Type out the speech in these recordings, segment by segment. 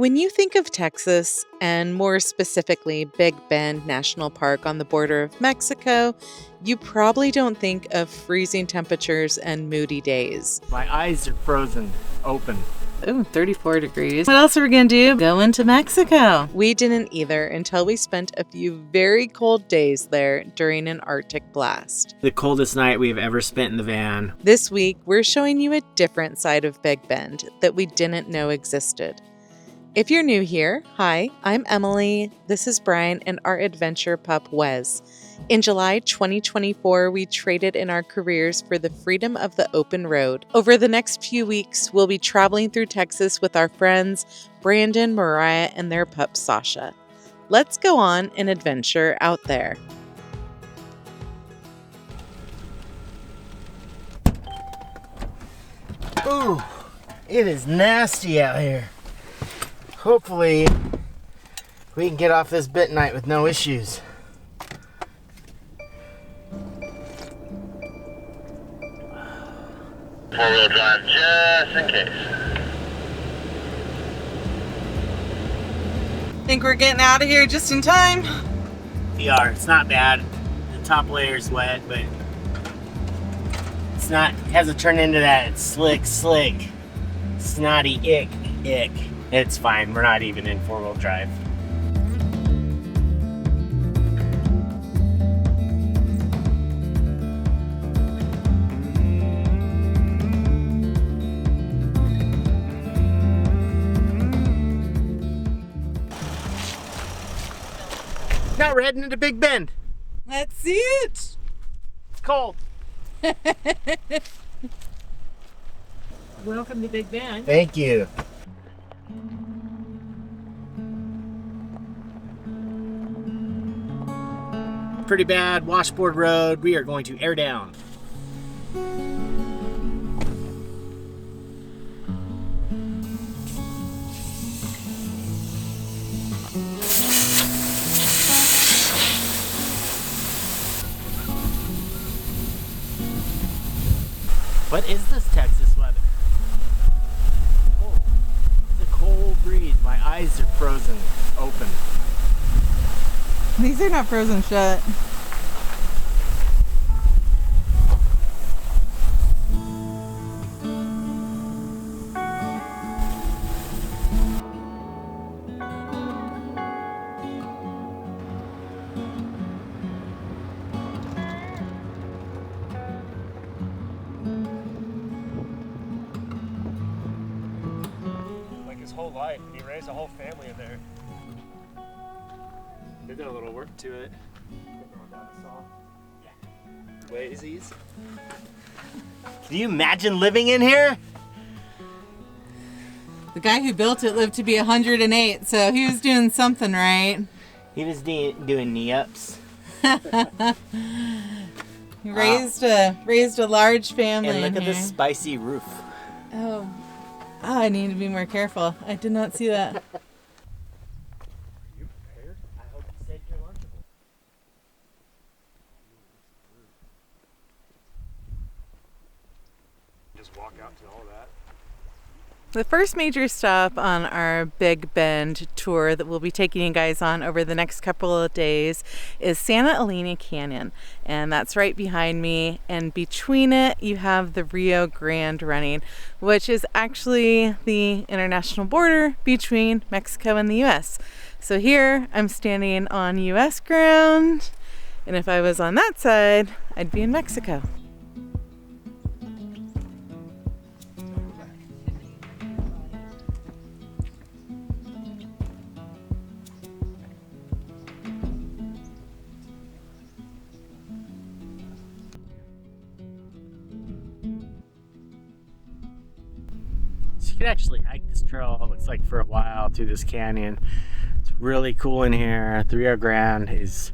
When you think of Texas, and more specifically Big Bend National Park on the border of Mexico, you probably don't think of freezing temperatures and moody days. My eyes are frozen open. Ooh, 34 degrees. What else are we gonna do? Go into Mexico. We didn't either until we spent a few very cold days there during an Arctic blast. The coldest night we've ever spent in the van. This week, we're showing you a different side of Big Bend that we didn't know existed. If you're new here, hi, I'm Emily, this is Brian, and our adventure pup, Wes. In July 2024, we traded in our careers for the freedom of the open road. Over the next few weeks, we'll be traveling through Texas with our friends, Brandon, Mariah, and their pup, Sasha. Let's go on an adventure out there. Ooh, it is nasty out here. Hopefully, we can get off this bit night with no issues. Four-wheel drive just in case. Think we're getting out of here just in time? We are. It's not bad. The top layer is wet, but it's not. It hasn't turned into that slick, snotty ick. It's fine. We're not even in four-wheel drive. Now we're heading into Big Bend. Let's see it. It's cold. Welcome to Big Bend. Thank you. Pretty bad washboard road. We are going to air down. What is this Texas weather? Oh, it's a cold breeze. My eyes are frozen open. These are not frozen shut. Like his whole life, and he raised a whole family in there. They did a little work to it. Wazies. Can you imagine living in here? The guy who built it lived to be 108, so he was doing something right. He was doing knee-ups. He raised a large family. And look in at here. this spicy roof. Oh, I need to be more careful. I did not see that. Are you prepared? I hope you saved your Lunchable. Just walk out to all that. The first major stop on our Big Bend tour that we'll be taking you guys on over the next couple of days is Santa Elena Canyon, and that's right behind me, and between it you have the Rio Grande running, which is actually the international border between Mexico and the US. So here I'm standing on US ground, and if I was on that side, I'd be in Mexico. So you can actually hike this trail, it looks like, for a while through this canyon. It's really cool in here. The Rio Grande is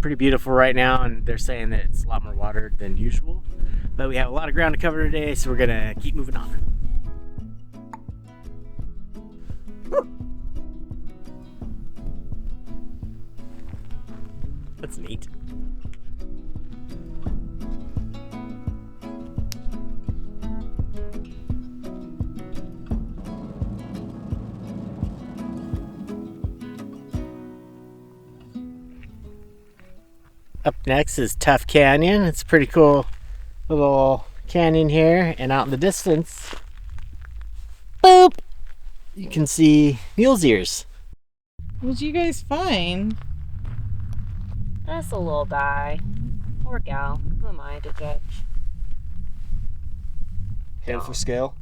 pretty beautiful right now, and they're saying that it's a lot more water than usual. But we have a lot of ground to cover today, so we're gonna keep moving on. That's neat. Up next is Tough Canyon. It's a pretty cool little canyon here, and out in the distance, boop, you can see mule's ears. What'd you guys find? That's a little guy. Poor gal. Who am I to judge? Hand for scale.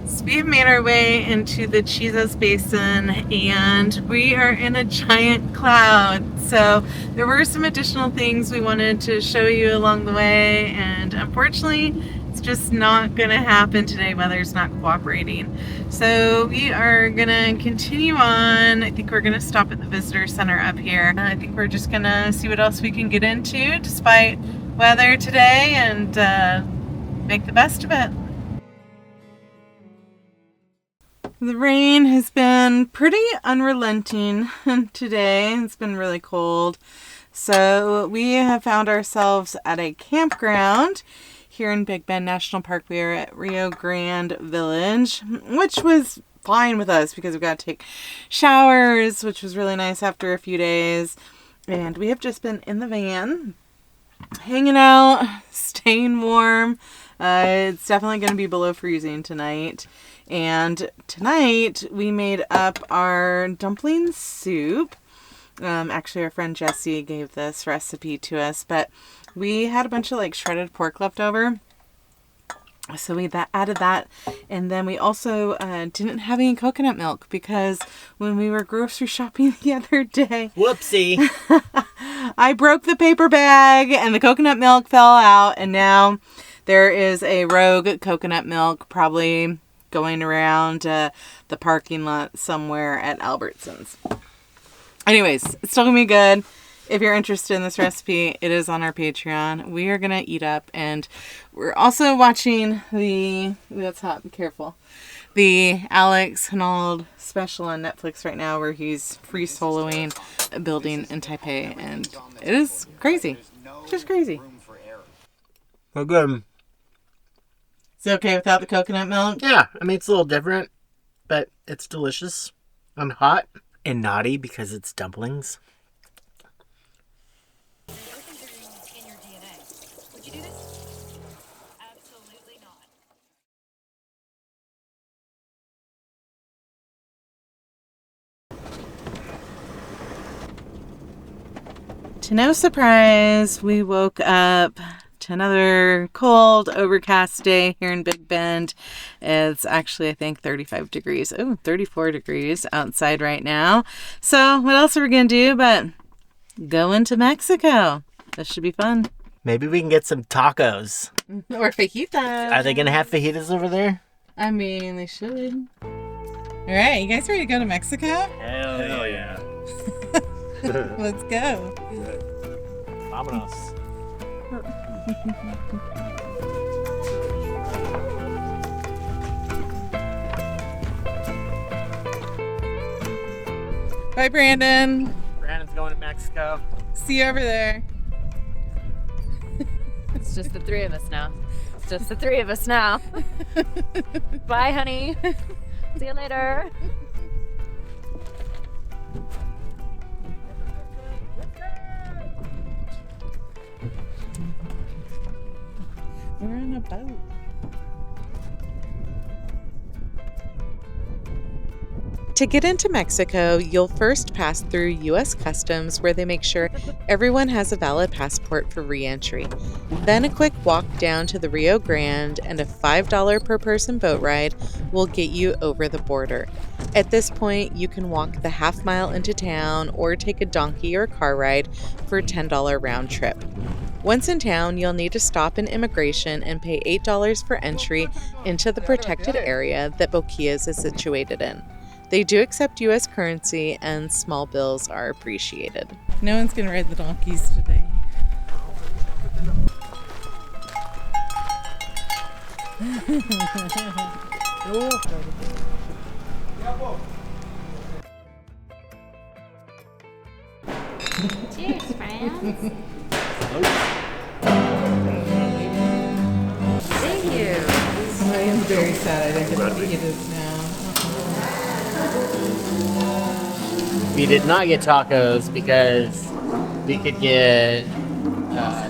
So we have made our way into the Chizos Basin and we are in a giant cloud. So there were some additional things we wanted to show you along the way, and unfortunately it's just not gonna happen today. Weather's not cooperating. So we are gonna continue on. I think we're gonna stop at the visitor center up here. I think we're just gonna see what else we can get into despite weather today and make the best of it. The rain has been pretty unrelenting today. It's been really cold. So we have found ourselves at a campground here in Big Bend National Park. We are at Rio Grande Village, which was fine with us because we've got to take showers, which was really nice after a few days. And we have just been in the van, hanging out, staying warm. It's definitely going to be below freezing tonight. And tonight we made up our dumpling soup. Actually, our friend Jessie gave this recipe to us, but we had a bunch of like shredded pork left over. So we added that, and then we also didn't have any coconut milk because when we were grocery shopping the other day, Whoopsie. I broke the paper bag and the coconut milk fell out, and now there is a rogue coconut milk probably going around the parking lot somewhere at Albertsons. Anyways, it's still gonna be good. If you're interested in this recipe, it is on our Patreon. We are gonna eat up, and we're also watching that's hot, be careful, the Alex Honnold special on Netflix right now where he's free soloing a building in Taipei, and it is crazy. Just crazy. Well, good. Is it okay without the coconut milk? Yeah, I mean, it's a little different, but it's delicious. I'm hot and naughty because it's dumplings. Everything's in your DNA. Would you do this? Absolutely not. To no surprise, we woke up to another cold, overcast day here in Big Bend. It's actually, I think, 35 degrees. Oh, 34 degrees outside right now. So what else are we going to do but go into Mexico? This should be fun. Maybe we can get some tacos. Or fajitas. Are they going to have fajitas over there? I mean, they should. All right, you guys ready to go to Mexico? Hell yeah. Let's go. Vámonos. Bye, Brandon. Brandon's going to Mexico. See you over there. It's just the three of us now. It's just the three of us now. Bye, honey. See you later. We're on a boat. To get into Mexico, you'll first pass through U.S. Customs, where they make sure everyone has a valid passport for re-entry. Then a quick walk down to the Rio Grande and a $5 per person boat ride will get you over the border. At this point, you can walk the half mile into town or take a donkey or car ride for a $10 round trip. Once in town, you'll need to stop in immigration and pay $8 for entry into the protected area that Boquillas is situated in. They do accept U.S. currency, and small bills are appreciated. No one's going to ride the donkeys today. Cheers, friends. Thank you. I am very sad I didn't get to eat this now. We did not get tacos because we could get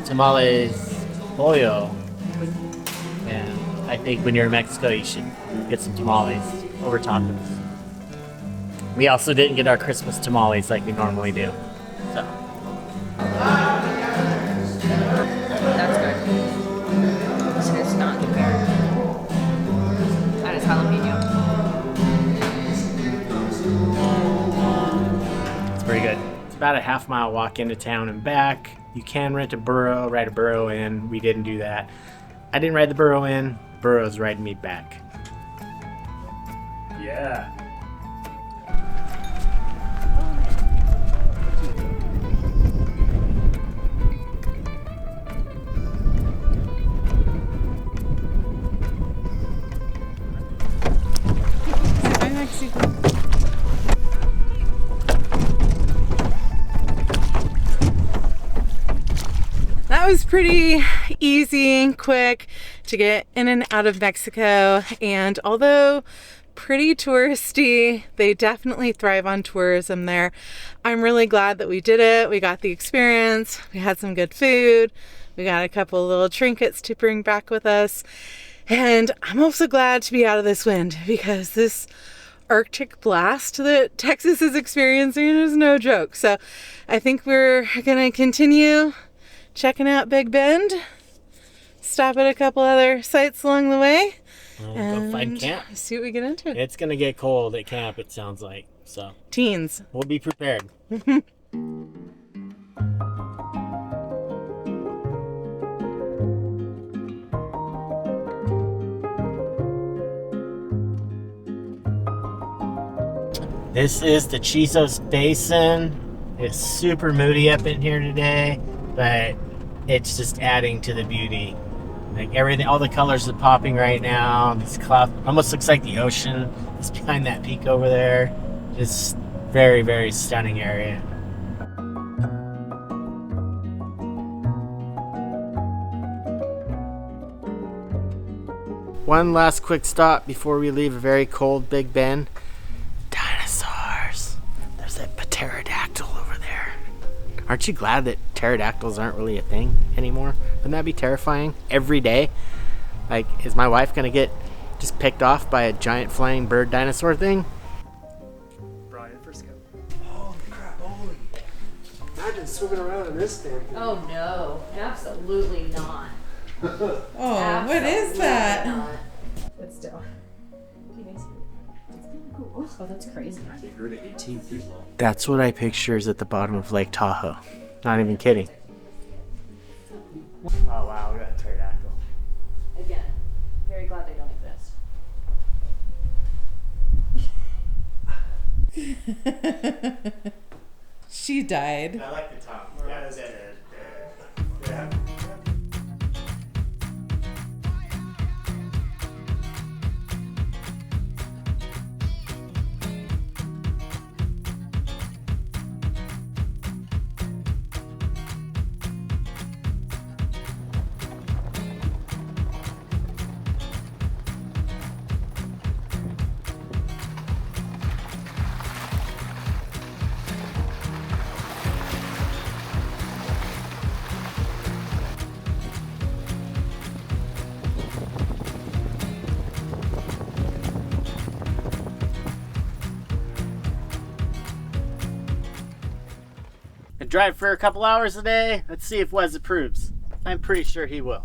tamales pollo. And I think when you're in Mexico, you should get some tamales over tacos. We also didn't get our Christmas tamales like we normally do. So. That's good. This is not compared. That is jalapeno. It's pretty good. It's about a half-mile walk into town and back. You can ride a burro in. We didn't do that. I didn't ride the burro in. Burro's riding me back. Yeah. That was pretty easy and quick to get in and out of Mexico, and although pretty touristy, they definitely thrive on tourism there. I'm really glad that we did it. We got the experience, we had some good food, we got a couple of little trinkets to bring back with us, and I'm also glad to be out of this wind because this Arctic blast that Texas is experiencing is no joke. So I think we're gonna continue checking out Big Bend, stop at a couple other sites along the way, Go find camp. see what we get into. It's gonna get cold at camp, it sounds like. So Teens. we'll be prepared. This is the Chisos Basin. It's super moody up in here today, but it's just adding to the beauty. Like everything, all the colors are popping right now. This cloud almost looks like the ocean. It's behind that peak over there. Just very, very stunning area. One last quick stop before we leave a very cold Big Bend. Dinosaurs. There's that pterodactyl over there. Aren't you glad that pterodactyls aren't really a thing anymore? Wouldn't that be terrifying? Every day? Like, is my wife gonna get just picked off by a giant flying bird dinosaur thing? Brian Frisco. Holy crap, holy. Imagine swimming around in this damn thing. Oh no, absolutely not. Oh, what is that? Not. But still. It's kind of cool. Oh, that's crazy. You're to 18 people. That's what I picture is at the bottom of Lake Tahoe. Not even kidding. Oh wow, we got a pterodactyl. Again, very glad they don't exist. She died. I like the top. Yeah, that's it. Yeah. I drive for a couple hours a day. Let's see if Wes approves. I'm pretty sure he will.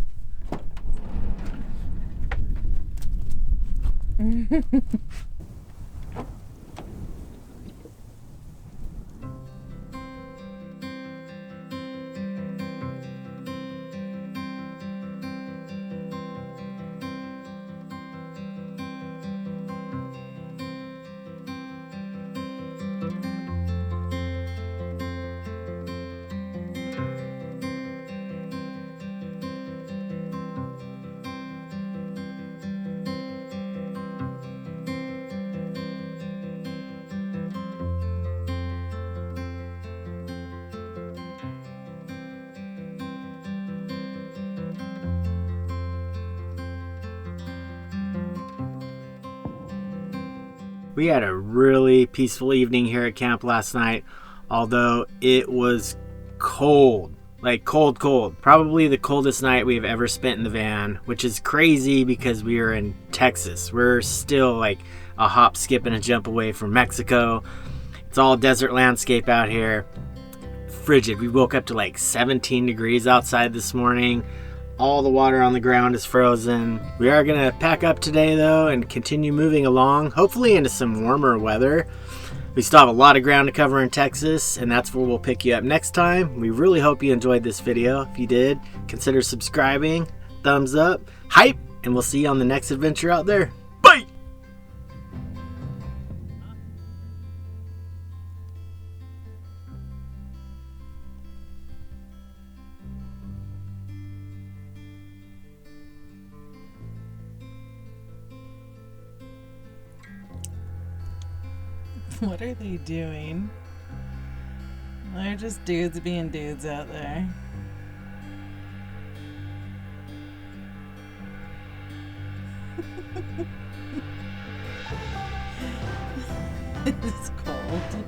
We had a really peaceful evening here at camp last night, although it was cold. Like cold. Probably the coldest night we've ever spent in the van, which is crazy because we are in Texas. We're still like a hop, skip, and a jump away from Mexico. It's all desert landscape out here. Frigid. We woke up to like 17 degrees outside this morning. All the water on the ground is frozen. We are going to pack up today though and continue moving along, hopefully into some warmer weather. We still have a lot of ground to cover in Texas, and that's where we'll pick you up next time. We really hope you enjoyed this video. If you did, consider subscribing, thumbs up, hype, and we'll see you on the next adventure out there. Bye! What are they doing? They're just dudes being dudes out there. It's cold.